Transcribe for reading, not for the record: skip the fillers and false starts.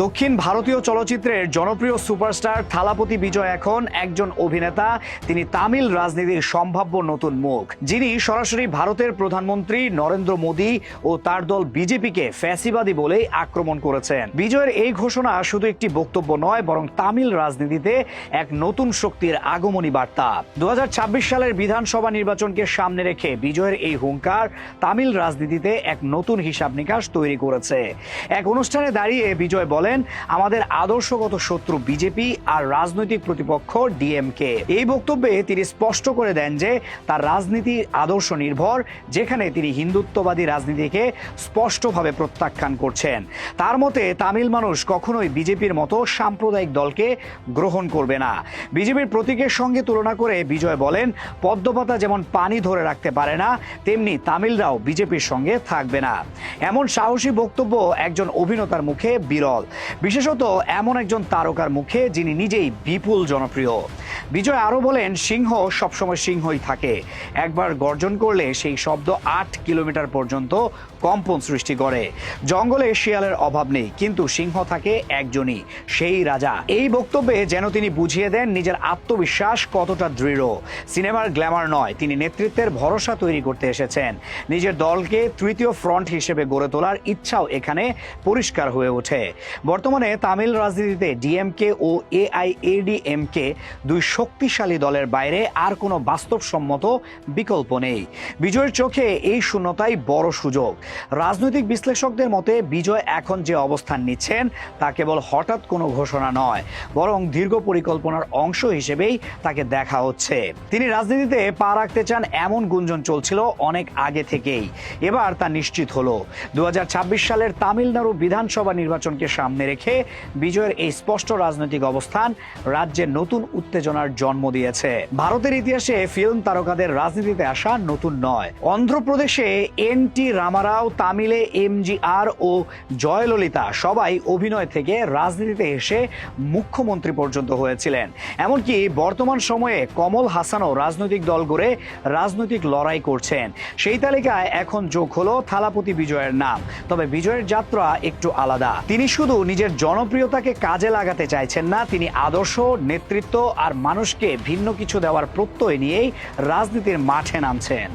দক্ষিণ ভারতীয় চলচ্চিত্রের জনপ্রিয় সুপারস্টার থালাপতি বিজয় এখন একজন অভিনেতা। তিনি তামিল রাজনীতির সম্ভাব্য নতুন মুখ, যিনি সরাসরি ভারতের প্রধানমন্ত্রী নরেন্দ্র মোদী ও তার দল বিজেপিকে ফ্যাসিবাদী বলেই আক্রমণ করেছেন। বিজয়ের এই ঘোষণা শুধু একটি বক্তব্য নয়, বরং তামিল রাজনীতিতে এক নতুন শক্তির আগমনী বার্তা। 2026 সালের বিধানসভা নির্বাচনকে সামনে রেখে বিজয়ের এই হুঙ্কার তামিল রাজনীতিতে এক নতুন হিসাব নিকাশ তৈরি করেছে। এক অনুষ্ঠানে দাঁড়িয়ে বিজয় বলেন, আমাদের আদর্শগত শত্রু বিজেপি আর রাজনৈতিক প্রতিপক্ষ ডিএমকে। এই বক্তব্যে তিনি স্পষ্ট করে দেন যে তার রাজনীতি আদর্শ নির্ভর, যেখানে তিনি হিন্দুত্ববাদী রাজনীতিকে স্পষ্টভাবে প্রত্যাখ্যান করছেন। তার মতে তামিল মানুষ কখনোই বিজেপির মতো সাম্প্রদায়িক দলকে গ্রহণ করবে না। বিজেপির প্রতীকের সঙ্গে তুলনা করে বিজয় বলেন, পদ্মপাতা যেমন পানি ধরে রাখতে পারে না, তেমনি তামিলরাও বিজেপির সঙ্গে থাকবে না। এমন সাহসী বক্তব্য একজন অভিনেতার মুখে বিরল, বিশেষত এমন একজন তারকার মুখে যিনি নিজেই বিপুল জনপ্রিয়। বিজয় আরো বলেন, সিংহ সবসময় সিংহই থাকে, একবার গর্জন করলে সেই শব্দ 8 কিলোমিটার পর্যন্ত কম্পন সৃষ্টি করে। জঙ্গলে শিয়ালের অভাব নেই, কিন্তু সিংহ থাকে একজনই, সেই রাজা। এই বক্তব্যে যেন তিনি বুঝিয়ে দেন নিজের আত্মবিশ্বাস কতটা দৃঢ়। সিনেমার গ্ল্যামার নয়, তিনি নেতৃত্বের ভরসা তৈরি করতে এসেছেন। নিজের দলকে তৃতীয় ফ্রন্ট হিসেবে গড়ে তোলার ইচ্ছাও এখানে পরিষ্কার হয়ে ওঠে। বর্তমানে তামিল রাজনীতিতে ডিএমকে ও এআইএডিএমকে দুই শক্তিশালী দলের বাইরে আর কোনো বাস্তবসম্মত বিকল্প নেই। বিজয়ের চোখে এই শূন্যতাই বড় সুযোগ। রাজনৈতিক বিশ্লেষকদের মতে বিজয় এখন যে অবস্থান নিচ্ছেন তা কেবল হঠাৎ কোনো ঘোষণা নয়, বরং দীর্ঘ পরিকল্পনার অংশ হিসেবেই তাকে দেখা হচ্ছে। তিনি রাজনীতিতে পা রাখতে চান এমন গুঞ্জন চলছিল অনেক আগে থেকেই, এবার তা নিশ্চিত হলো। 2026 সালের তামিলনাড়ু বিধানসভা নির্বাচনকে সামনে রেখে বিজয়ের এই স্পষ্ট রাজনৈতিক অবস্থান রাজ্যে নতুন উত্তেজনার জন্ম দিয়েছে। ভারতের ইতিহাসে ফিল্ম তারকাদের রাজনীতিতে আসা নতুন নয়। অন্ধ্রপ্রদেশে এন.টি. রামারাও, তামিলে এমজিআর ও জয়ললিতা সবাই অভিনয় থেকে রাজনীতিতে এসে মুখ্যমন্ত্রী পর্যন্ত হয়েছিলেন। এমনকি বর্তমান সময়ে কমল হাসানও রাজনৈতিক দল গড়ে রাজনৈতিক লড়াই করছেন। সেই তালিকায় এখন যোগ হলো থালাপতি বিজয়ের নাম। তবে বিজয়ের যাত্রা একটু আলাদা। তিনি শুধু নিজের জনপ্রিয়তাকে কাজে লাগাতে চাইছেন না, তিনি আদর্শ, নেতৃত্ব আর মানুষকে ভিন্ন কিছু দেওয়ার প্রত্যয় নিয়েই রাজনীতির মাঠে নামছেন।